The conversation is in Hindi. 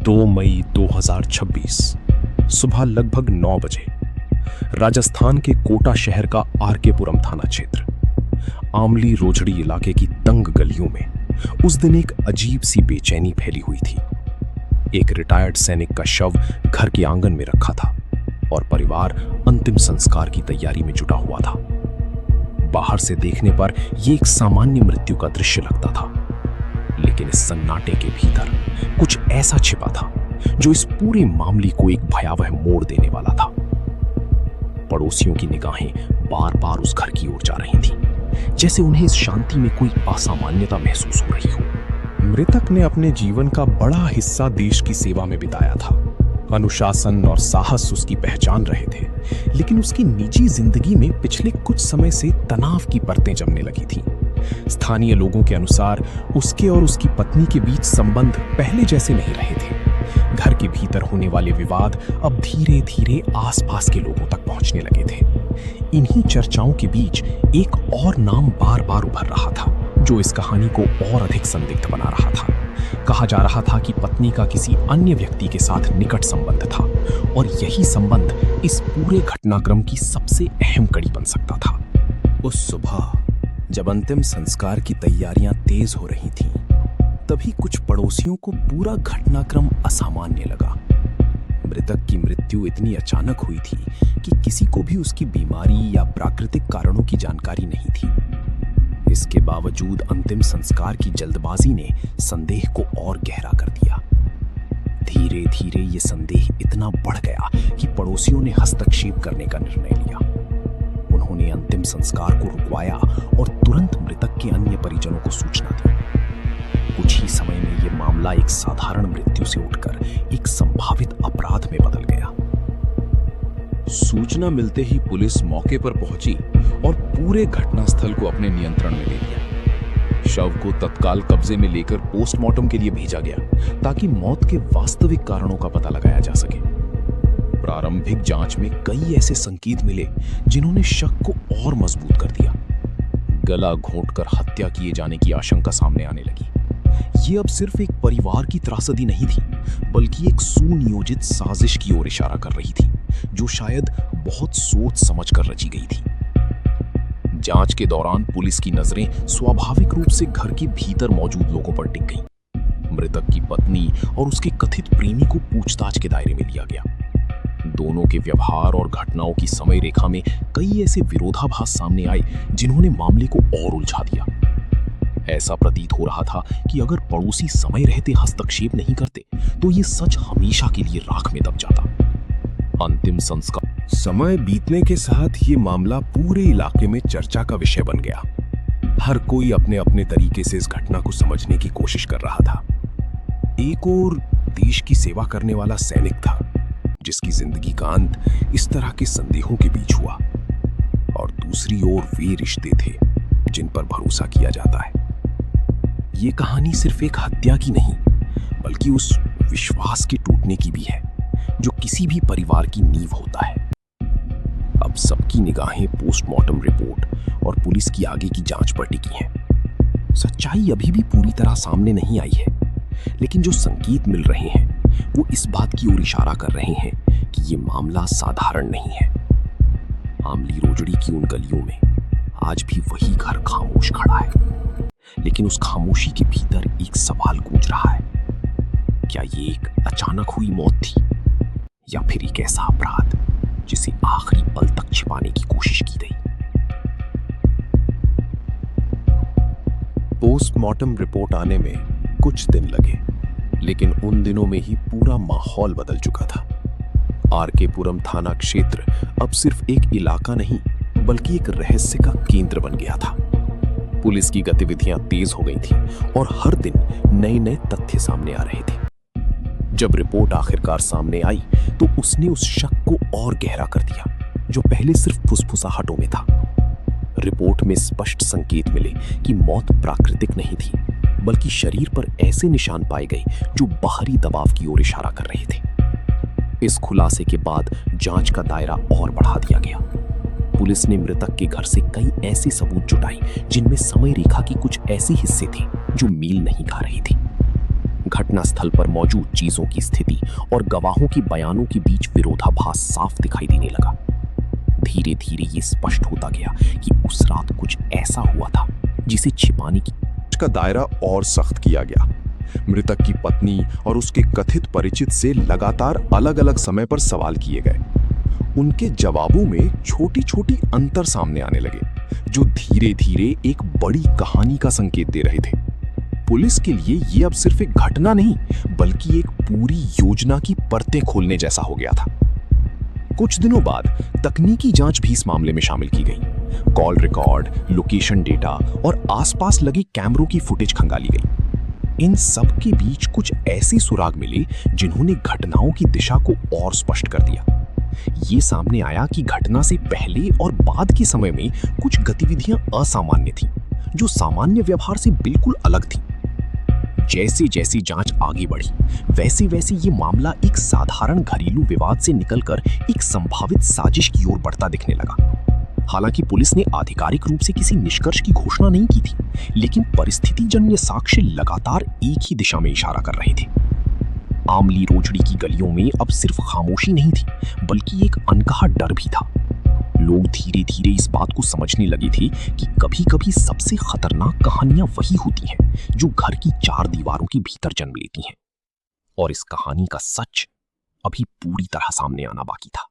2 मई 2026 सुबह लगभग 9 बजे राजस्थान के कोटा शहर का आरकेपुरम थाना क्षेत्र आमली रोजड़ी इलाके की तंग गलियों में उस दिन एक अजीब सी बेचैनी फैली हुई थी। एक रिटायर्ड सैनिक का शव घर के आंगन में रखा था और परिवार अंतिम संस्कार की तैयारी में जुटा हुआ था। बाहर से देखने पर यह एक सामान्य मृत्यु का दृश्य लगता था, लेकिन इस सन्नाटे के भीतर कुछ ऐसा छिपा था जो इस पूरे मामले को एक भयावह मोड़ देने वाला था। पड़ोसियों की निगाहें बार बार उस घर की ओर जा रही थीं, जैसे उन्हें इस शांति में कोई असामान्यता महसूस हो रही हो। मृतक ने अपने जीवन का बड़ा हिस्सा देश की सेवा में बिताया था। अनुशासन और साहस उसकी पहचान रहे थे, लेकिन उसकी निजी जिंदगी में पिछले कुछ समय से तनाव की परतें जमने लगी थीं। स्थानीय लोगों के अनुसार उसके और उसकी पत्नी के बीच संबंध पहले जैसे नहीं रहे थे। घर के भीतर होने वाले विवाद अब धीरे धीरे आसपास के लोगों तक पहुंचने लगे थे। इन्हीं चर्चाओं के बीच एक और नाम बार बार उभर रहा था, जो इस कहानी को और अधिक संदिग्ध बना रहा था। कहा जा रहा था कि पत्नी का किसी अन्य व्यक्ति के साथ निकट संबंध था और यही संबंध इस पूरे घटनाक्रम की सबसे अहम कड़ी बन सकता था। उस सुबह जब अंतिम संस्कार की तैयारियां तेज हो रही थीं, तभी कुछ पड़ोसियों को पूरा घटनाक्रम असामान्य लगा। मृतक की मृत्यु इतनी अचानक हुई थी कि किसी को भी उसकी बीमारी या प्राकृतिक कारणों की जानकारी नहीं थी। इसके बावजूद अंतिम संस्कार की जल्दबाजी ने संदेह को और गहरा कर दिया। धीरे धीरे ये संदेह इतना बढ़ गया कि पड़ोसियों ने हस्तक्षेप करने का निर्णय लिया। उन्होंने अंतिम संस्कार को रुकवाया और तुरंत मृतक के अन्य परिजनों को सूचना दी। कुछ ही समय में यह मामला एक साधारण मृत्यु से उठकर एक संभावित अपराध में बदल गया। सूचना मिलते ही पुलिस मौके पर पहुंची और पूरे घटनास्थल को अपने नियंत्रण में ले लिया। शव को तत्काल कब्जे में लेकर पोस्टमार्टम के लिए भेजा गया ताकि मौत के वास्तविक कारणों का पता लगाया जा सके। प्रारंभिक जांच में कई ऐसे संकेत मिले जिन्होंने शक को और मजबूत कर दिया। गला घोंटकर हत्या किए जाने की आशंका सामने आने लगी। ये अब सिर्फ एक परिवार की त्रासदी नहीं थी, बल्कि एक सुनियोजित साजिश की ओर इशारा कर रही थी, जो शायद बहुत सोच समझ कर रची गई थी। जांच के दौरान पुलिस की नजरें स्वाभाविक रूप से घर के भीतर मौजूद लोगों पर टिक गईं। मृतक की पत्नी और उसके कथित प्रेमी को पूछताछ के दायरे में लिया गया। दोनों के व्यवहार और घटनाओं की समय रेखा में कई ऐसे विरोधाभास सामने आए जिन्होंने मामले को और उलझा दिया। ऐसा प्रतीत हो रहा था कि अगर पड़ोसी समय रहते हस्तक्षेप नहीं करते तो ये सच हमेशा के लिए राख में दब जाता। अंतिम संस्कार। समय बीतने के साथ ये मामला पूरे इलाके में चर्चा का विषय बन गया। हर कोई अपने अपने तरीके से इस घटना को समझने की कोशिश कर रहा था। एक और देश की सेवा करने वाला सैनिक था, जिसकी जिंदगी का अंत इस तरह के संदेहों के बीच हुआ, और दूसरी ओर वे रिश्ते थे जिन पर भरोसा किया जाता है। ये कहानी सिर्फ एक हत्या की नहीं, बल्कि उस विश्वास के टूटने की भी है जो किसी भी परिवार की नींव होता है। अब सबकी निगाहें पोस्टमार्टम रिपोर्ट और पुलिस की आगे की जांच पर टिकी हैं। सच्चाई अभी भी पूरी तरह सामने नहीं आई है, लेकिन जो संकेत मिल रहे हैं वो इस बात की ओर इशारा कर रहे हैं कि ये मामला साधारण नहीं है। आमली रोजड़ी की उन गलियों में आज भी वही घर खामोश खड़ा है, लेकिन उस खामोशी के भीतर एक सवाल गूंज रहा है। क्या ये एक अचानक हुई मौत थी, या फिर एक ऐसा अपराध जिसे आखिरी पल तक छिपाने की कोशिश की गई? पोस्टमार्टम रिपोर्ट आने में कुछ दिन लगे, लेकिन उन दिनों में ही पूरा माहौल बदल चुका था। आरकेपुरम थाना क्षेत्र अब सिर्फ एक इलाका नहीं, बल्कि एक रहस्य का केंद्र बन गया था। पुलिस की गतिविधियां तेज हो गई थीं और हर दिन नए नए तथ्य सामने आ रहे थे। जब रिपोर्ट आखिरकार सामने आई तो उसने उस शक को और गहरा कर दिया, जो पहले सिर्फ फुसफुसाहटों में था। रिपोर्ट में स्पष्ट संकेत मिले कि मौत प्राकृतिक नहीं थी, बल्कि शरीर पर ऐसे निशान पाए गए जो बाहरी दबाव की ओर इशारा कर रहे थे। इस खुलासे के बाद जांच का दायरा और बढ़ा दिया गया। पुलिस ने मृतक के घर से कई ऐसे सबूत जुटाए जिनमें समय रेखा की कुछ ऐसे हिस्से थे जो मेल नहीं खा रहे थे। घटनास्थल पर मौजूद चीजों की स्थिति और गवाहों की बयानों के बीच विरोधाभास साफ दिखाई देने लगा। धीरे धीरे ये स्पष्ट होता गया कि उस रात कुछ ऐसा हुआ था जिसे छिपाने की का दायरा और सख्त किया गया। मृतक की पत्नी और उसके कथित परिचित से लगातार अलग अलग समय पर सवाल किए गए। उनके जवाबों में छोटी छोटी अंतर सामने आने लगे, जो धीरे धीरे एक बड़ी कहानी का संकेत दे रहे थे। पुलिस के लिए ये अब सिर्फ एक घटना नहीं, बल्कि एक पूरी योजना की परतें खोलने जैसा हो गया था। कुछ दिनों बाद तकनीकी जांच भी इस मामले में शामिल की गई। कॉल रिकॉर्ड, लोकेशन डेटा और आसपास लगे कैमरों की फुटेज खंगाली गई। इन सब के बीच कुछ ऐसे सुराग मिले जिन्होंने घटनाओं की दिशा को और स्पष्ट कर दिया। ये सामने आया कि घटना से पहले और बाद के समय में कुछ गतिविधियां असामान्य थीं, जो सामान्य व्यवहार से बिल्कुल अलग थीं। जैसे जैसे जांच आगे बढ़ी, वैसे वैसे ये मामला एक साधारण घरेलू विवाद से निकलकर एक संभावित साजिश की ओर बढ़ता दिखने लगा। हालांकि पुलिस ने आधिकारिक रूप से किसी निष्कर्ष की घोषणा नहीं की थी, लेकिन परिस्थितिजन्य साक्ष्य लगातार एक ही दिशा में इशारा कर रहे थे। आमली रोजड़ी की गलियों में अब सिर्फ खामोशी नहीं थी, बल्कि एक अनकहा डर भी था। लोग धीरे धीरे इस बात को समझने लगे थे कि कभी-कभी सबसे खतरनाक कहानियां वही होती हैं जो घर की चार दीवारों के भीतर जन्म लेती हैं। और इस कहानी का सच अभी पूरी तरह सामने आना बाकी था।